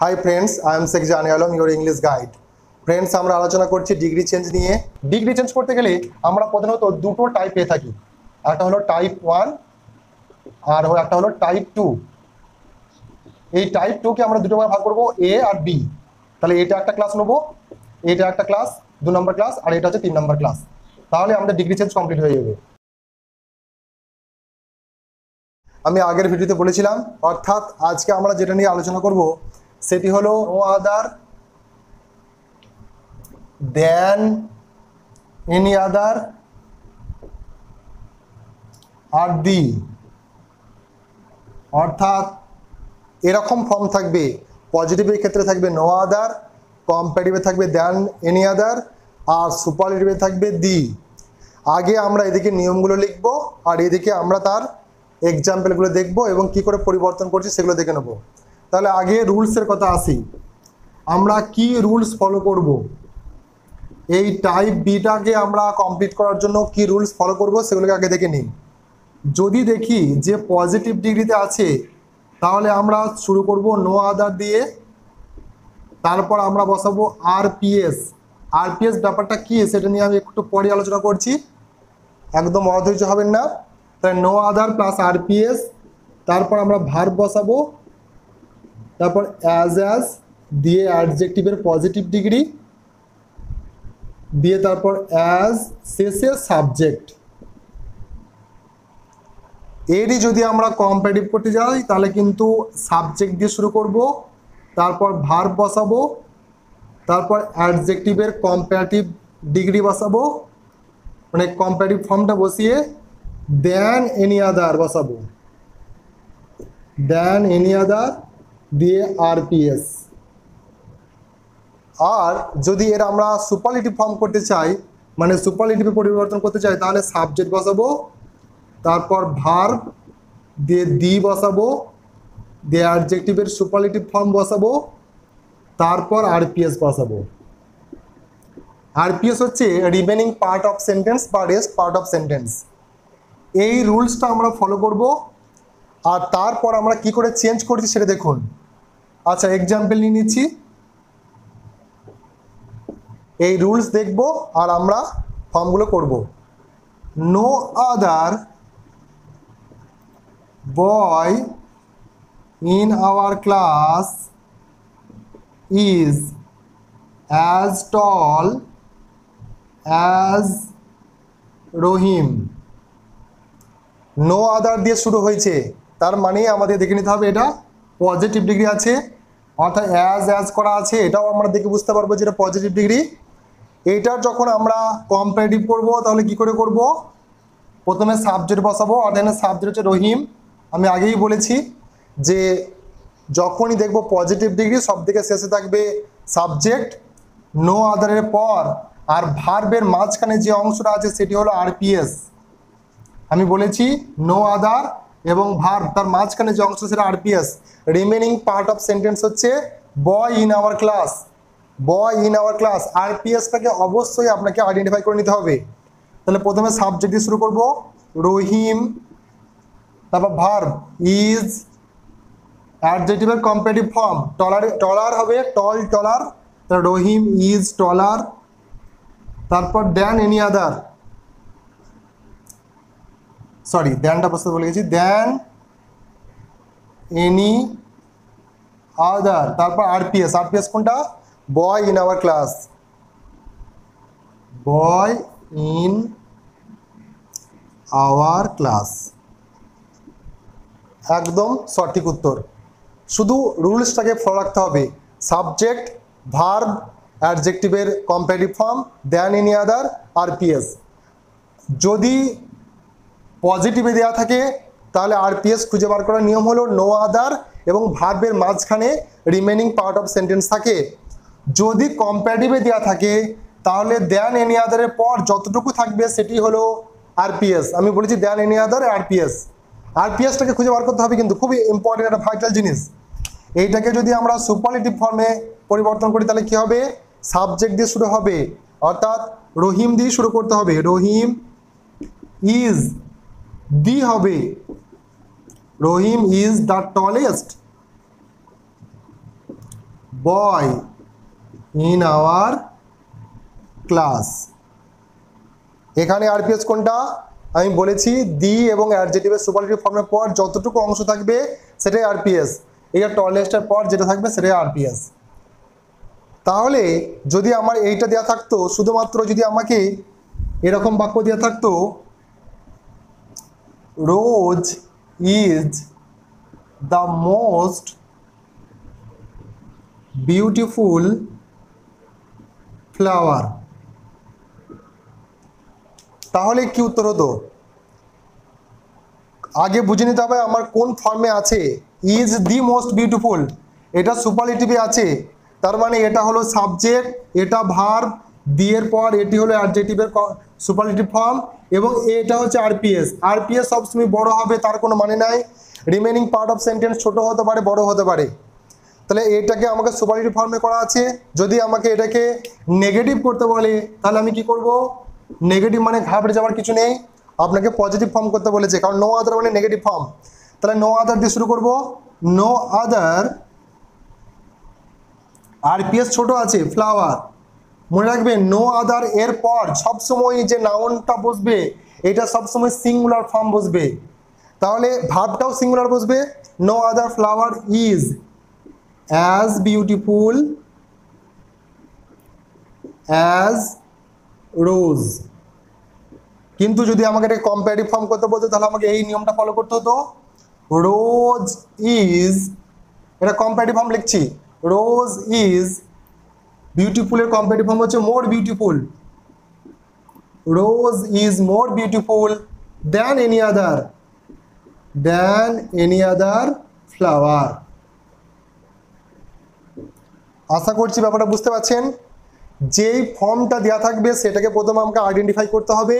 Hi friends, I am Sheikh Jani Alam, your English guide. Friends, আমরা আলোচনা করছি degree change নিয়ে। Degree change করতে গেলে আমরা প্রধানত দুটো টাইপ পেয়ে থাকি। একটা হলো টাইপ 1 আর একটা হলো টাইপ 2। এই টাইপ 2 কে আমরা দুটো ভাগে ভাগ করব, এ আর বি। তাহলে এটা একটা ক্লাস নেব, এটা একটা ক্লাস 2 নম্বর ক্লাস, আর এটা হচ্ছে 3 নম্বর ক্লাস। তাহলে আমাদের ডিগ্রি চেঞ্জ কমপ্লিট হয়ে যাবে। আমি আগের ভিডিওতে বলেছিলাম, অর্থাৎ আজকে আমরা যেটা নিয়ে আলোচনা করব সেটি হলো নো আদার দেন এনি আদার আর দি। অর্থাৎ এরকম ফর্ম থাকবে, পজিটিভের ক্ষেত্রে থাকবে নো আদার, কম্পারেটিভে থাকবে দেন এনি আদার, আর সুপারলেটিভে থাকবে দি। আগে আমরা এদিকে নিয়মগুলো লিখব আর এদিকে আমরা তার এক্সাম্পলগুলো দেখব এবং কি করে পরিবর্তন করছি সেগুলো দেখে নেব। তাহলে আগে রুলসের কথা আসি, আমরা কি রুলস ফলো করব, এই টাইপ বিটাকে আমরা কমপ্লিট করার জন্য কি রুলস ফলো করব সেগুলোকে আগে দেখে নিই। যদি দেখি যে পজিটিভ ডিগ্রিতে আছে তাহলে আমরা শুরু করব নো আদার দিয়ে, তারপর আমরা বসাবো আরপিএস। আরপিএস ব্যাপারটা কি সেটা নিয়ে আমি একটু পরে আলোচনা করছি, একদম অধৈর্য হবেন না। তাই নো আদার প্লাস আরপিএস, তারপর আমরা ভার্ব বসাবো, তারপর অ্যাজ দিয়ে অ্যাডজেক্টিভের পজিটিভ ডিগ্রি দিয়ে, তারপর অ্যাজ শেষে সাবজেক্ট। এরই যদি আমরা কম্পারেটিভ করতে যাই তাহলে কিন্তু সাবজেক্ট দিয়ে শুরু করব, তারপর ভার্ব বসাবো, তারপর অ্যাডজেক্টিভের কম্পারেটিভ ডিগ্রি বসাবো, মানে কম্পারেটিভ ফর্মটা বসিয়ে দেন এনি আদার বসাবো, দেন এনি আদার দিয়ে আরপিএস। আর যদি এর আমরা সুপারলেটিভ ফর্ম করতে চাই, মানে সুপারলেটিভে পরিবর্তন করতে চাই, তাহলে সাবজেক্ট বসাবো, তারপর ভার্ব দিয়ে দি বসাবো, দিয়ে অ্যাডজেক্টিভের সুপারলেটিভ ফর্ম বসাবো, তারপর আরপিএস বসাবো। আরপিএস হচ্ছে রিমেনিং পার্ট অফ সেন্টেন্স বা রেস্ট পার্ট অফ সেন্টেন্স। এই রুলসটা আমরা ফলো করব। আর তারপর আমরা কি করে চেঞ্জ করছি সেটা দেখুন। আচ্ছা, এক্সাম্পল নিয়ে নিচ্ছি, এই রুলস দেখব আর আমরা ফর্মগুলো করব। No other boy in our class is as tall as Rahim. No other দিয়ে শুরু হয়েছে, তার মানে আমাদের দেখে নিতে হবে এটা পজিটিভ ডিগ্রি আছে, অর্থাৎ অ্যাজ করা আছে, এটাও আমরা দেখে বুঝতে পারবো যে এটা পজিটিভ ডিগ্রি। এইটার যখন আমরা কম্পারেটিভ করব তাহলে কি করে করব, প্রথমে সাবজেক্ট বসাবো, অর্থাৎ সাবজেক্ট হচ্ছে রহিম। আমি আগেই বলেছি যে যখনই দেখব পজিটিভ ডিগ্রি সব থেকে শেষে থাকবে সাবজেক্ট, নো আদারের পর আর ভার্বের মাঝখানে যে অংশটা আছে সেটি হলো আরপিএস। আমি বলেছি নো আদার এবং ভার্ব তার মাঝখানে যে অংশ সেটা RPS. Remaining part of sentence হচ্ছে boy in our class, boy in our class. আরপিএসটাকে অবশ্যই আপনাকে আইডেন্টিফাই করে নিতে হবে। তাহলে প্রথমে সাবজেক্ট দিয়ে শুরু করব, রহিম, তারপর ভার্ব ইজ, অ্যাডজেক্টিভের কম্পারেটিভ ফর্ম টলার হবে, টলার, তাহলে রহিম ইজ টলার, তারপর দেন এনি আদার, সরি দেনটা বসতে বলে গেছি, দেন এনি আদার, তারপর আরপিএস। আরপিএস কোনটা, boy in our class, boy in our class. একদম সঠিক উত্তর। শুধু রুলসটাকে ফলো রাখতে হবে, সাবজেক্ট, ভার্ব, অ্যাডজেক্টিভের comparative form, then any other, RPS. যদি পজিটিভে দেওয়া থাকে তাহলে আরপিএস খুঁজে বার করার নিয়ম হলো নো আদার এবং ভার্বের মাঝখানে রিমেনিং পার্ট অফ সেন্টেন্স থাকে। যদি কম্পারেটিভে দেওয়া থাকে তাহলে দেন এনি আদারের পর যতটুকু থাকবে সেটি হলো আরপিএস। আমি বলেছি দেন এনি আদার আরপিএস। আরপিএসটাকে খুঁজে বার করতে হবে, কিন্তু খুবই ইম্পর্টেন্ট একটা ভাইটাল জিনিস। এইটাকে যদি আমরা সুপারলেটিভ ফর্মে পরিবর্তন করি তাহলে কি হবে, সাবজেক্ট দিয়ে শুরু হবে, অর্থাৎ রহিম দিয়ে শুরু করতে হবে, রহিম ইজ, দি হবে, Rahim is the tallest, boy in our class. এখানে আরপিএস কোনটা আমি বলেছি, দি এবং অ্যাডজেক্টিভের সুপারলেটিভ ফর্মের পর যতটুকু অংশ থাকবে সেটাই আরপিএস। এটা টলেস্টের পর যেটা থাকবে সেটাই আরপিএস। তাহলে যদি আমার এইটা দেওয়া থাকতো, শুধুমাত্র যদি আমাকে এরকম বাক্য দেওয়া থাকতো, rose is the most beautiful flower, তাহলে কি উত্তর হতো? আগে বুঝে নিতে হবে আমার কোন ফর্মে আছে। ইজ দি মোস্ট বিউটিফুল, এটা সুপারলেটিভে আছে, তার মানে এটা হলো সাবজেক্ট, এটা ভার্ব, দি এর পর এটি হলো অ্যাডজেক্টিভের সুপারলেটিভ ফর্ম, এবং এটা হচ্ছে আরপিএস। আরপিএস সবসময় বড় হবে তার কোনো মানে নাই, রিমেনিং পার্ট অফ সেন্টেন্স ছোট হতে পারে, বড় হতে পারে। তাহলে এটাকে আমাকে সুপারলেটিভ ফর্মে করা আছে। যদি আমাকে এটাকে নেগেটিভ করতে বলে তাহলে আমি কি করব? নেগেটিভ মানে ঘাবড়ে যাওয়ার কিছু নেই, আপনাকে পজিটিভ ফর্ম করতে বলেছে, কারণ নো আদার মানে নেগেটিভ ফর্ম। তাহলে নো আদার দিয়ে শুরু করব। নো আদার, আরপিএস ছোট আছে, ফ্লাওয়ার। মনে রাখবেন নো আদার এর পর সবসময় যে নাউনটা বসবে এটা সবসময় সিঙ্গুলার ফর্ম বসবে, তাহলে ভার্বটাও সিঙ্গুলার বসবে। No other flower is as beautiful as rose. কিন্তু যদি আমাকে এটা কম্পারেটিভ ফর্ম করতে বলতো তাহলে আমাকে এই নিয়মটা ফলো করতে হতো। রোজ ইজ, এটা কম্পারেটিভ ফর্ম লিখছি, রোজ ইজ বিউটিফুলের কম্পারেটিভ ফর্ম হচ্ছে more beautiful. Rose is more beautiful than any other flower. আশা করছি ব্যাপারটা বুঝতে পারছেন। যেই ফর্মটা দেওয়া থাকবে সেটাকে প্রথমে আমাকে আইডেন্টিফাই করতে হবে,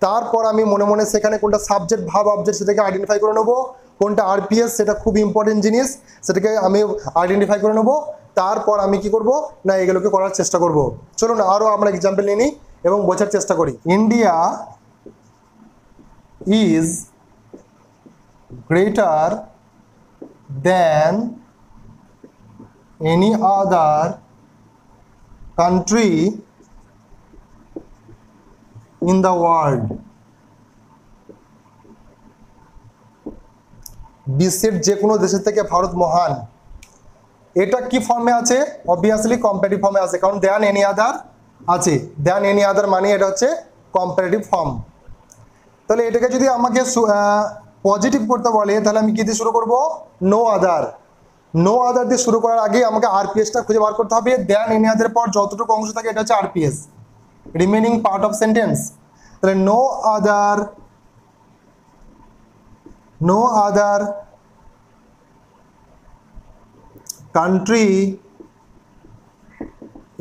তারপর আমি মনে মনে সেখানে কোনটা সাবজেক্ট ভার্ব অবজেক্ট সেটাকে আইডেন্টিফাই করে নেবো, কোনটা আরপিএস সেটা খুব ইম্পর্টেন্ট জিনিস, সেটাকে আমি আইডেন্টিফাই করে নেবো। তারপর আমি কি করব না এগুলোকে করার চেষ্টা করব। চলুন আরও আমরা এক্সাম্পল নিয়ে নিই এবং বোঝার চেষ্টা করি। India is greater than any other country in the world। বিশ্বের যে কোনো দেশের থেকে ভারত মহান। এটা কি ফর্মে আছে? অবভিয়াসলি কম্পারেটিভ ফর্মে আছে, কারণ দেন এনি আদার আছে। দেন এনি আদার মানে এটা হচ্ছে কম্পারেটিভ ফর্ম। তাহলে এটাকে যদি আমাকে পজিটিভ করতে বলে তাহলে আমি কি দিয়ে শুরু করব? নো আদার। নো আদার দিয়ে শুরু করার আগে আমাকে আরপিএসটা খুঁজে বার করতে হবে। দেন এনি আদার পর যতটুকু অংশ থাকে এটা হচ্ছে RPS, remaining part of sentence. তাহলে no other country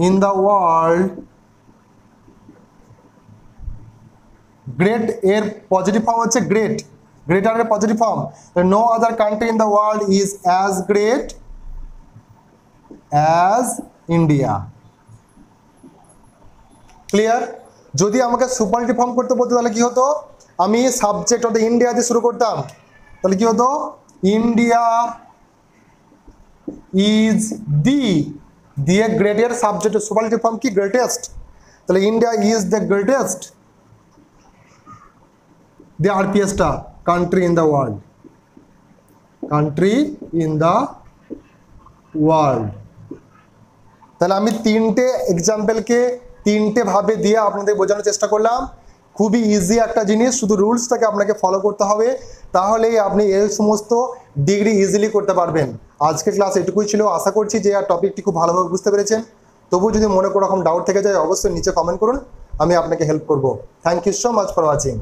in the world, great এর পজিটিভ ফর্ম হচ্ছে গ্রেট, গ্রেটারের positive form. No other country in the world is as great as India. Clear? যদি আমাকে সুপারলেটিভ ফর্ম করতে বলতো তাহলে কি হতো? আমি সাবজেক্ট অর্থাৎ ইন্ডিয়া দিয়ে শুরু করতাম, তাহলে কি হতো? ইন্ডিয়া ইজ দিয়ে গ্রেটের সাবজেক্টের সুপারলেটিভ ফর্ম কি? গ্রেটেস্ট। তাহলে India is the greatest, the RPSটা country in the world, country in the world। তাহলে আমি তিনটে এক্সাম্পলকে তিনটে ভাবে দিয়ে আপনাদের বোঝানোর চেষ্টা করলাম। খুবই ইজি একটা জিনিস, শুধু রুলসটাকে আপনাকে ফলো করতে হবে, তাহলেই আপনি এই সমস্ত ডিগ্রি ইজিলি করতে পারবেন। আজকের ক্লাস এটুকুই ছিল। আশা করছি যে আর টপিকটি খুব ভালোভাবে বুঝতে পেরেছেন। তবু যদি মনে কোনো রকম ডাউট থেকে যায় অবশ্যই নিচে কমেন্ট করুন, আমি আপনাকে হেল্প করব। Thank you so much for watching.